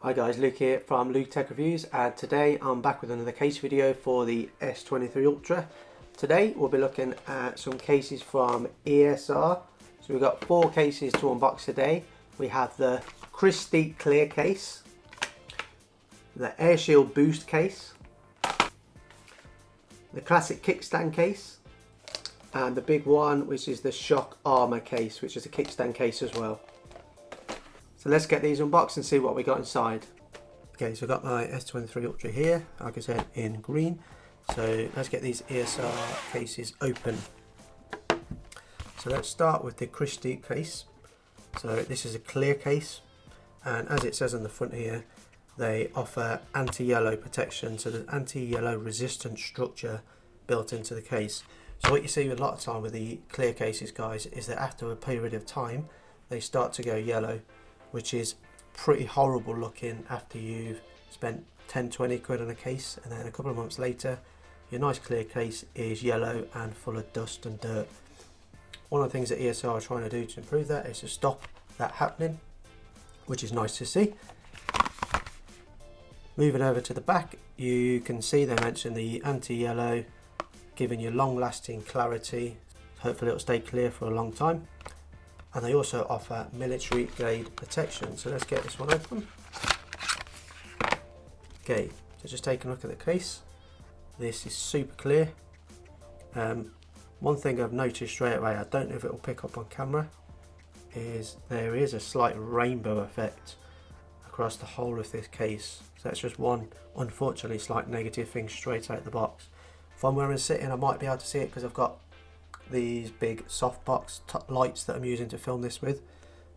Hi guys, Luke here from Luke Tech Reviews, and today I'm back with another case video for the S23 Ultra. Today we'll be looking at some cases from ESR. So we've got 4 cases to unbox today. We have the Krystec Clear case, the Air Shield Boost case, the classic Kickstand case, and the big one which is the Shock Armor case, which is a Kickstand case as well. So let's get these unboxed and see what we got inside. Okay, so I've got my S23 Ultra here, like I said, in green. So let's get these ESR cases open. So let's start with the Krystec case. So this is a clear case, and as it says on the front here, they offer anti-yellow protection, so there's anti-yellow resistant structure built into the case. So what you see a lot of time with the clear cases, guys, is that after a period of time, they start to go yellow, which is pretty horrible looking after you've spent 10-20 quid on a case, and then a couple of months later your nice clear case is yellow and full of dust and dirt. One of the things that ESR are trying to do to improve that is to stop that happening, which is nice to see. Moving over to the back, you can see they mention the anti-yellow, giving you long-lasting clarity. Hopefully it'll stay clear for a long time. And they also offer military grade protection. So let's get this one open. Okay, so just take a look at the case. This is super clear. One thing I've noticed straight away, I don't know if it will pick up on camera, is there is a slight rainbow effect across the whole of this case. So that's just one, unfortunately, slight negative thing straight out the box. From where I'm sitting, I might be able to see it because I've got these big softbox lights that I'm using to film this with,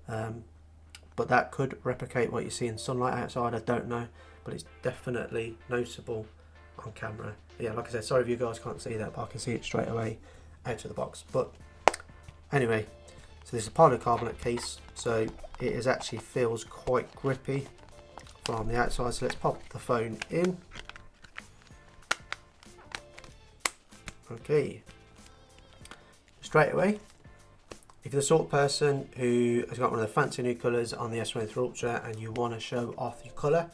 but that could replicate what you see in sunlight outside. I don't know, but it's definitely noticeable on camera. Yeah, like I said, sorry if you guys can't see that, but I can see it straight away out of the box. But anyway, so this is a polycarbonate case, so it is actually feels quite grippy from the outside. So let's pop the phone in. Okay. Straight away, if you're the sort of person who has got one of the fancy new colours on the S23 Ultra and you want to show off your colour,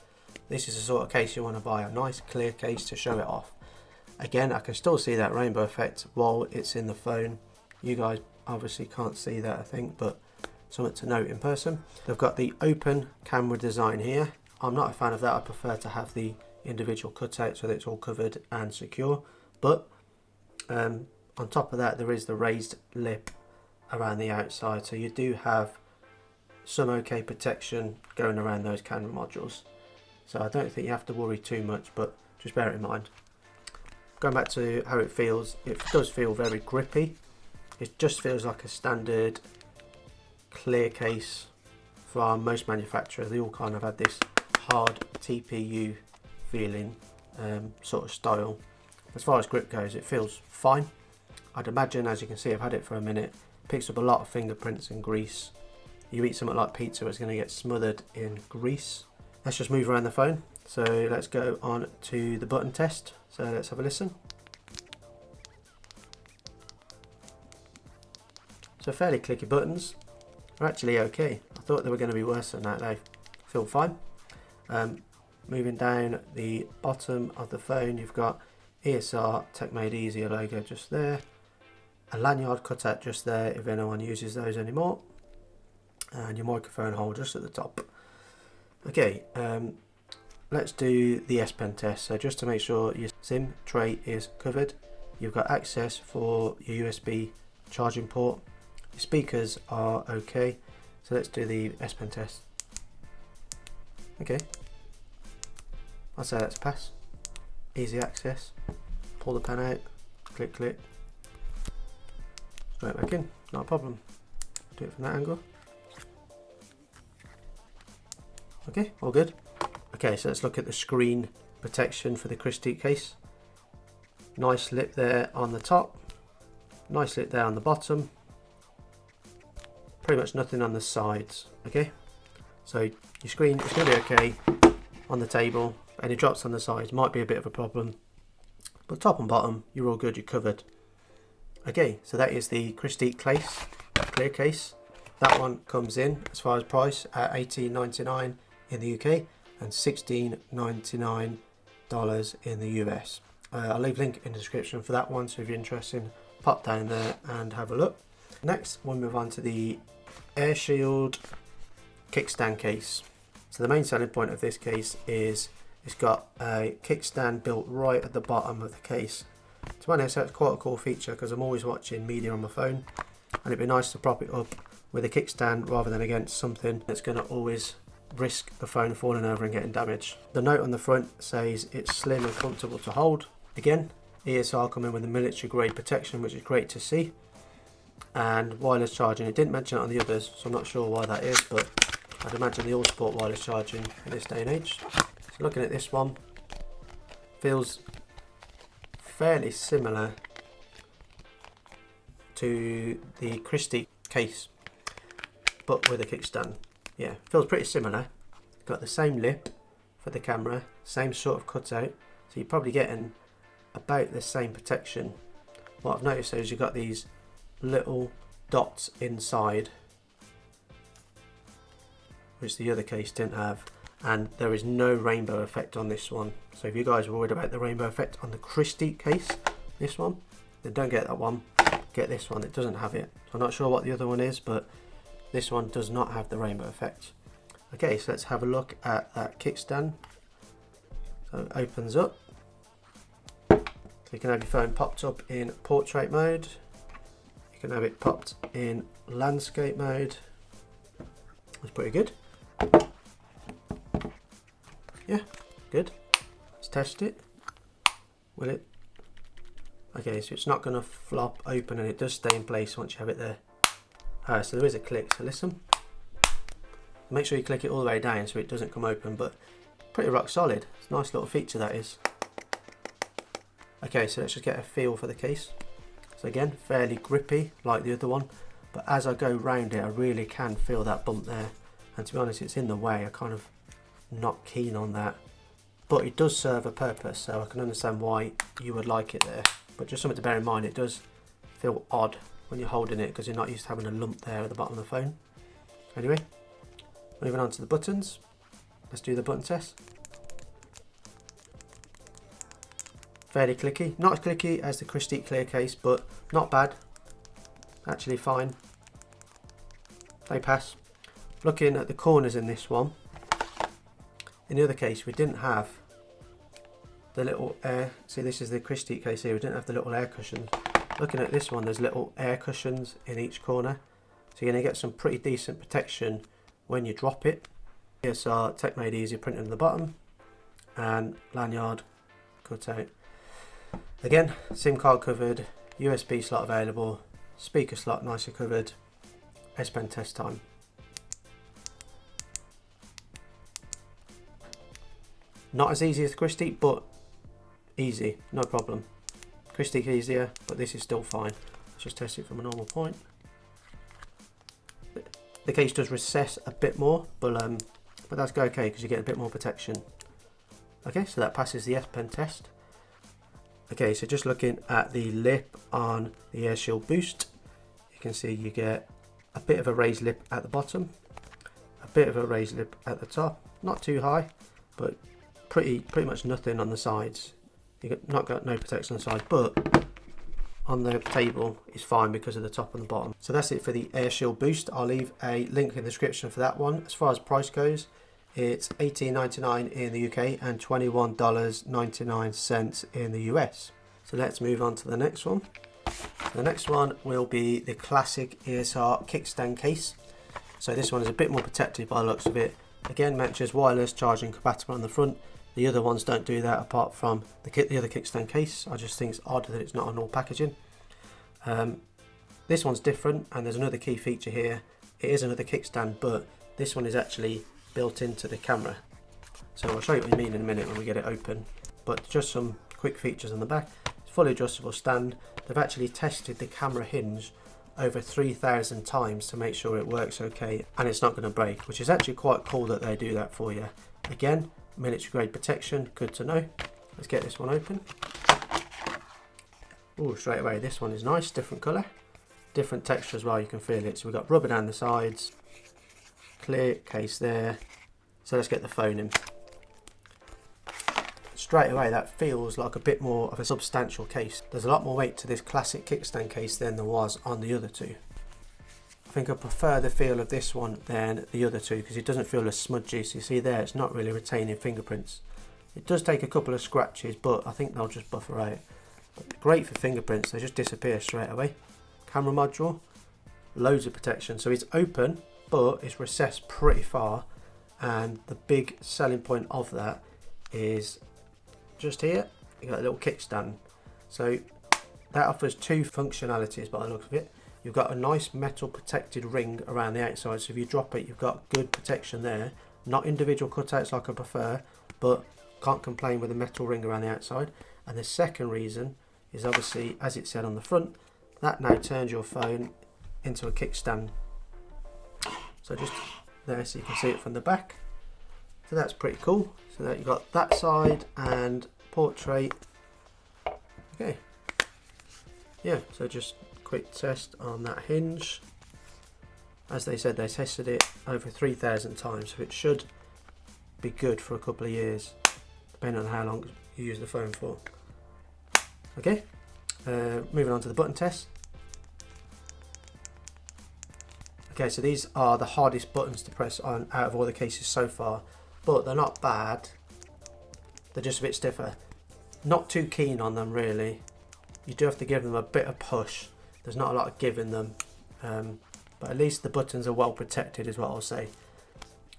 this is the sort of case you want to buy, a nice clear case to show it off. Again, I can still see that rainbow effect while it's in the phone. You guys obviously can't see that, I think, but something to note in person. They've got the open camera design here. I'm not a fan of that. I prefer to have the individual cutout so that it's all covered and secure, but on top of that, there is the raised lip around the outside, so you do have some okay protection going around those camera modules. So I don't think you have to worry too much, but just bear it in mind. Going back to how it feels, it does feel very grippy. It just feels like a standard clear case from most manufacturers. They all kind of had this hard TPU feeling sort of style. As far as grip goes, it feels fine. I'd imagine, as you can see, I've had it for a minute, picks up a lot of fingerprints and grease. You eat something like pizza, it's going to get smothered in grease. Let's just move around the phone. So let's go on to the button test. So let's have a listen. So fairly clicky buttons. They're actually okay. I thought they were going to be worse than that. They feel fine. Moving down the bottom of the phone, you've got ESR Tech Made Easier logo just there. A lanyard cutout just there if anyone uses those anymore, and your microphone hole just at the top. Okay, let's do the S Pen test. So just to make sure your SIM tray is covered, you've got access for your USB charging port, your speakers are okay. So let's do the S Pen test. Okay, I'd say that's a pass. Easy access, pull the pen out, click click, straight back in, not a problem. Do it from that angle. Okay, all good. Okay, so let's look at the screen protection for the Krystec case. Nice lip there on the top, nice lip there on the bottom, pretty much nothing on the sides. Okay, so your screen is going to be okay on the table. Any drops on the sides might be a bit of a problem, but top and bottom you're all good, you're covered. Okay, so that is the Krystec case, clear case. That one comes in, as far as price, at £18.99 in the UK. and $16.99 in the US. I'll leave a link in the description for that one, so if you're interested, pop down there and have a look. Next, we'll move on to the Air Shield kickstand case. So the main selling point of this case is it's got a kickstand built right at the bottom of the case. To be honest, that's quite a cool feature because I'm always watching media on my phone, and it'd be nice to prop it up with a kickstand rather than against something that's going to always risk the phone falling over and getting damaged. The note on the front says it's slim and comfortable to hold. Again, ESR coming with a military grade protection, which is great to see, and wireless charging. It didn't mention it on the others, so I'm not sure why that is, but I'd imagine they all support wireless charging in this day and age. So looking at this one, feels fairly similar to the Krystec Case, but with a kickstand. Yeah, feels pretty similar. Got the same lip for the camera, same sort of cutout, so you're probably getting about the same protection. What I've noticed is you've got these little dots inside, which the other case didn't have, and there is no rainbow effect on this one. So if you guys were worried about the rainbow effect on the Krystec Case, this one, then don't get that one, get this one, it doesn't have it. I'm not sure what the other one is, but this one does not have the rainbow effect. Okay, so let's have a look at that kickstand. So it opens up. So you can have your phone popped up in portrait mode. You can have it popped in landscape mode. That's pretty good. Yeah, good. Let's test it. Will it? Okay, so it's not going to flop open, and it does stay in place once you have it there. So there is a click, so listen. Make sure you click it all the way down so it doesn't come open, but pretty rock solid. It's a nice little feature, that is. Okay, so let's just get a feel for the case. So again, fairly grippy like the other one, but as I go round it, I really can feel that bump there. And to be honest, it's in the way. I'm kind of not keen on that, but it does serve a purpose, so I can understand why you would like it there. But just something to bear in mind, it does feel odd when you're holding it because you're not used to having a lump there at the bottom of the phone. Anyway, moving on to the buttons. Let's do the button test. Fairly clicky, not as clicky as the Krystec Clear case, but not bad. Actually fine. They pass. Looking at the corners in this one, in the other case we didn't have the little air, see this is the Krystec case here, we didn't have the little air cushions. Looking at this one, there's little air cushions in each corner, so you're going to get some pretty decent protection when you drop it. ESR Tech Made Easy printed on the bottom, and lanyard cut out. Again, SIM card covered, USB slot available, speaker slot nicely covered, S Pen test time. Not as easy as Krystec, but easy, no problem. Krystec easier, but this is still fine. Let's just test it from a normal point. The case does recess a bit more, but that's okay because you get a bit more protection. Okay, so that passes the S Pen test. Okay, so just looking at the lip on the Air Shield Boost, you can see you get a bit of a raised lip at the bottom, a bit of a raised lip at the top, not too high, but pretty much nothing on the sides. You've not got no protection on the sides, but on the table is fine because of the top and the bottom. So that's it for the Air Shield Boost. I'll leave a link in the description for that one. As far as price goes, it's $18.99 in the UK and $21.99 in the US. So let's move on to the next one. The next one will be the classic ESR kickstand case. So this one is a bit more protected by the looks of it. Again, mentions wireless charging compatible on the front. The other ones don't do that apart from the other kickstand case. I just think it's odd that it's not on all packaging. This one's different, and there's another key feature here. It is another kickstand, but this one is actually built into the camera. So I'll show you what I mean in a minute when we get it open. But just some quick features on the back. It's fully adjustable stand. They've actually tested the camera hinge over 3,000 times to make sure it works okay and it's not going to break, which is actually quite cool that they do that for you. Again, military grade protection, good to know. Let's get this one open. Oh, straight away, this one is nice, different colour, different texture as well, you can feel it. So we've got rubber down the sides, clear case there. So let's get the phone in. straight away that feels like a bit more of a substantial case. There's a lot more weight to this classic kickstand case than there was on the other two. I think I prefer the feel of this one than the other two because it doesn't feel as smudgy. So you see there, it's not really retaining fingerprints. It does take a couple of scratches, but I think they'll just buffer out. But great for fingerprints, they just disappear straight away. Camera module, loads of protection. So it's open, but it's recessed pretty far. And the big selling point of that is just here, you got a little kickstand. So that offers two functionalities by the looks of it. You've got a nice metal protected ring around the outside, so if you drop it, you've got good protection there. Not individual cutouts like I prefer, but can't complain with a metal ring around the outside. And the second reason is obviously, as it said on the front, that now turns your phone into a kickstand. So just there, so you can see it from the back. So that's pretty cool. So that you've got that side and portrait. Okay. Yeah, so just quick test on that hinge. As they said, they tested it over 3,000 times, so it should be good for a couple of years, depending on how long you use the phone for. Okay, moving on to the button test. Okay, so these are the hardest buttons to press on out of all the cases so far, but they're not bad. They're just a bit stiffer. Not too keen on them really. You do have to give them a bit of push. There's not a lot of giving them, but at least the buttons are well protected is what I'll say.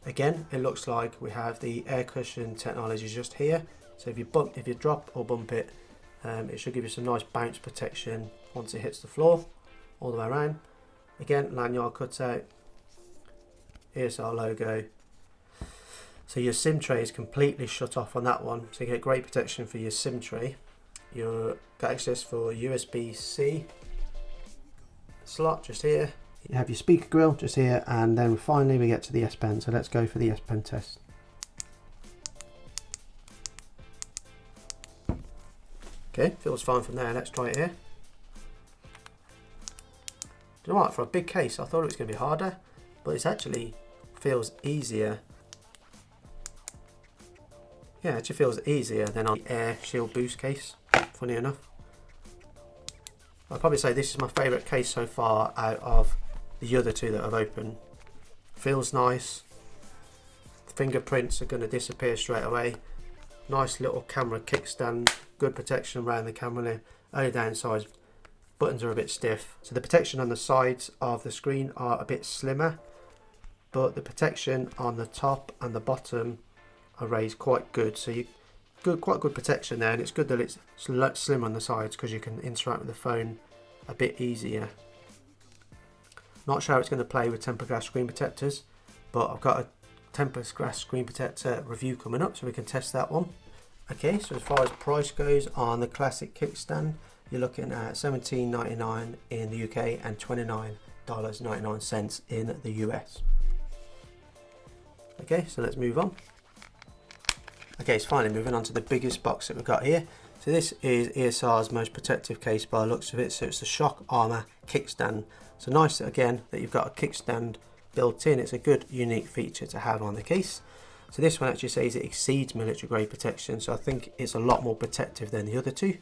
Again, it looks like we have the air cushion technology just here. So if you drop or bump it, it should give you some nice bounce protection once it hits the floor, all the way around. Again, lanyard cutout, ESR logo. So your SIM tray is completely shut off on that one, so you get great protection for your SIM tray. You've got access for USB-C slot just here. You have your speaker grill just here, and then finally we get to the S Pen. So let's go for the S Pen test. Okay, feels fine from there. Let's try it here. Do you know what? For a big case, I thought it was going to be harder, but it actually feels easier. Yeah, it actually feels easier than on the Air Shield Boost case, funny enough. I'd probably say this is my favourite case so far out of the other two that I've opened. Feels nice. Fingerprints are going to disappear straight away. Nice little camera kickstand. Good protection around the camera there. Only downside, buttons are a bit stiff. So the protection on the sides of the screen are a bit slimmer, but the protection on the top and the bottom are raised quite good. So you quite good protection there, and it's good that it's slim on the sides because you can interact with the phone a bit easier. Not sure how it's going to play with tempered glass screen protectors, but I've got a tempered glass screen protector review coming up, so we can test that one. Okay, so as far as price goes on the classic kickstand, you're looking at $17.99 in the UK and $29.99 in the US. Okay, so let's move on. Okay, so finally moving on to the biggest box that we've got here. So this is ESR's most protective case by the looks of it. So it's the Shock Armor kickstand. So nice again that you've got a kickstand built in. It's a good unique feature to have on the case. So this one actually says it exceeds military grade protection. So I think it's a lot more protective than the other two.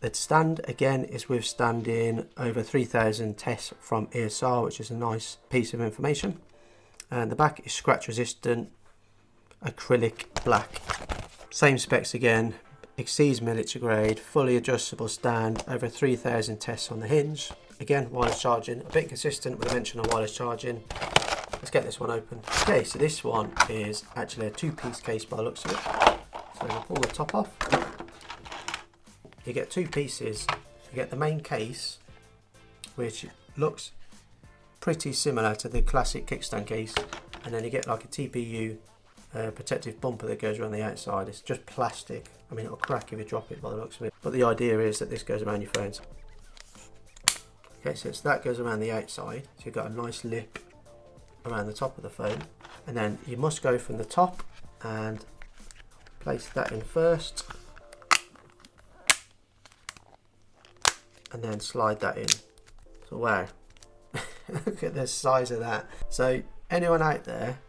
The stand again is withstanding over 3,000 tests from ESR, which is a nice piece of information. And the back is scratch resistant, acrylic black. Same specs again, exceeds military grade, fully adjustable stand, over 3,000 tests on the hinge. Again, wireless charging, a bit consistent with the mention of wireless charging. Let's get this one open. Okay, so this one is actually a two-piece case by the looks of it. So we'll pull the top off. You get two pieces. You get the main case, which looks pretty similar to the classic kickstand case, and then you get like a TPU protective bumper that goes around the outside. It's just plastic. I mean, it'll crack if you drop it by the looks of it, but the idea is that this goes around your phones. Okay, so that goes around the outside, so you've got a nice lip around the top of the phone, and then you must go from the top and place that in first, and then slide that in. So wow, look at the size of that. So anyone out there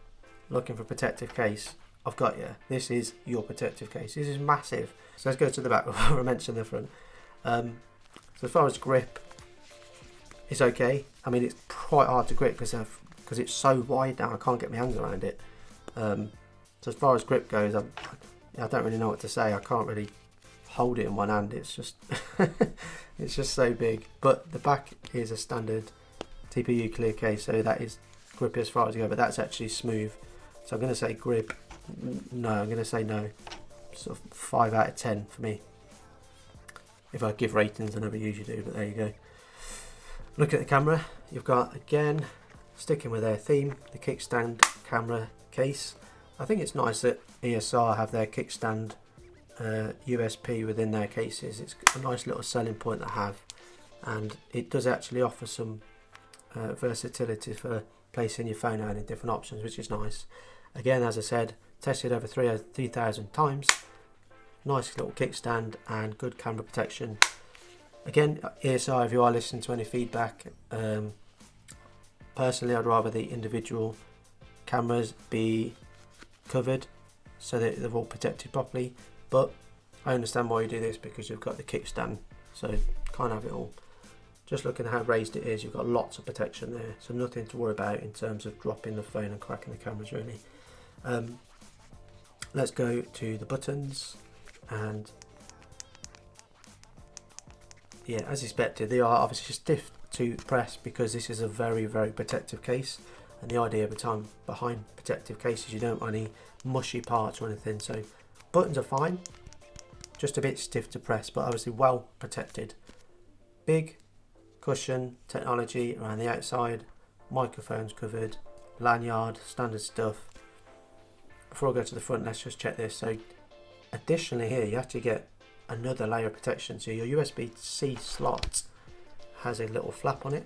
looking for a protective case, I've got you. This is your protective case. This is massive. So let's go to the back before I mention the front. So as far as grip, it's okay. I mean, it's quite hard to grip because it's so wide now. I can't get my hands around it. So as far as grip goes, I don't really know what to say. I can't really hold it in one hand. It's just it's just so big. But the back is a standard TPU clear case, so that is grippy as far as you go. But that's actually smooth. So I'm going to say grip. No, I'm going to say no. Sort of 5 out of 10 for me. If I give ratings, I never usually do, but there you go. Look at the camera. You've got, again, sticking with their theme, the kickstand camera case. I think it's nice that ESR have their kickstand USP within their cases. It's a nice little selling point to have, and it does actually offer some versatility for placing your phone out in different options, which is nice. Again, as I said, tested over 3,000 times. Nice little kickstand and good camera protection. Again, ESR, if you are listening to any feedback, personally I'd rather the individual cameras be covered so that they're all protected properly, but I understand why you do this because you've got the kickstand, so can't have it all. Just looking at how raised it is, you've got lots of protection there, so nothing to worry about in terms of dropping the phone and cracking the cameras really. Let's go to the buttons, and yeah, as expected, they are obviously stiff to press because this is a very, very protective case, and the idea behind protective cases, you don't want any mushy parts or anything. So buttons are fine, just a bit stiff to press, but obviously well protected. Big cushion technology around the outside, microphones covered, lanyard, standard stuff. Before I go to the front, let's just check this. So additionally here, you actually get another layer of protection. So your USB-C slot has a little flap on it.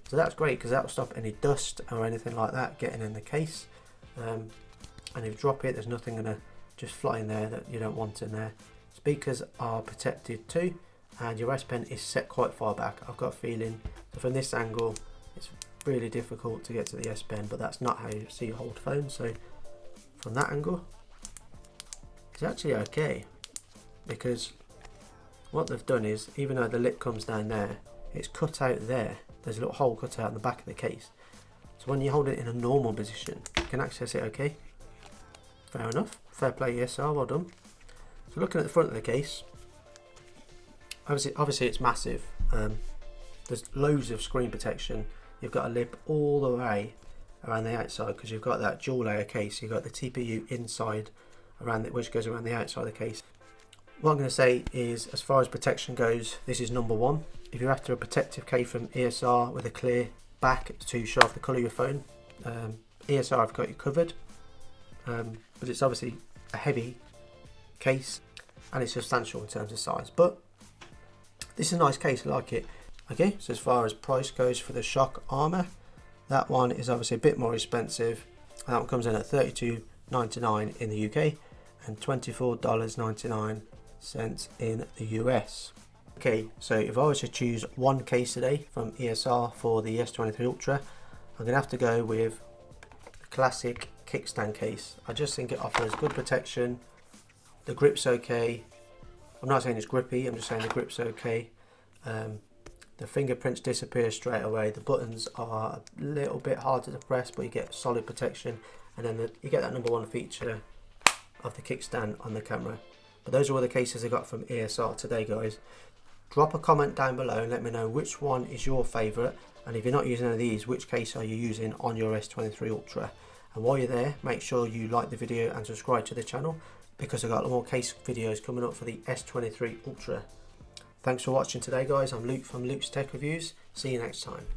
So that's great because that will stop any dust or anything like that getting in the case. And if you drop it, there's nothing going to just fly in there that you don't want in there. Speakers are protected too, and your S Pen is set quite far back. I've got a feeling that from this angle, it's really difficult to get to the S Pen, but that's not how you see your hold phone. So from that angle, it's actually okay, because what they've done is, even though the lip comes down there, it's cut out there. There's a little hole cut out in the back of the case. So when you hold it in a normal position, you can access it okay. Fair enough. Fair play, ESR, well done. So looking at the front of the case, obviously it's massive. There's loads of screen protection. You've got a lip all the way around the outside because you've got that dual layer case. You've got the TPU inside around it, which goes around the outside of the case. What I'm going to say is, as far as protection goes, this is number one. If you're after a protective case from ESR with a clear back to show off the colour of your phone, ESR have got you covered. But it's obviously a heavy case and it's substantial in terms of size. But this is a nice case, I like it. Okay, so as far as price goes for the shock armour, that one is obviously a bit more expensive. That one comes in at $32.99 in the UK and $24.99 in the US. Okay, so if I was to choose one case today from ESR for the S23 Ultra, I'm going to have to go with the classic kickstand case. I just think it offers good protection. The grip's okay. I'm not saying it's grippy, I'm just saying the grip's okay. The fingerprints disappear straight away. The buttons are a little bit harder to press, but you get solid protection. And then you get that number one feature of the kickstand on the camera. But those are all the cases I got from ESR today, guys. Drop a comment down below and let me know which one is your favourite, and if you're not using any of these, which case are you using on your S23 Ultra. And while you're there, make sure you like the video and subscribe to the channel, because I've got more case videos coming up for the S23 Ultra. Thanks for watching today, guys. I'm Luke from Luke's Tech Reviews. See you next time.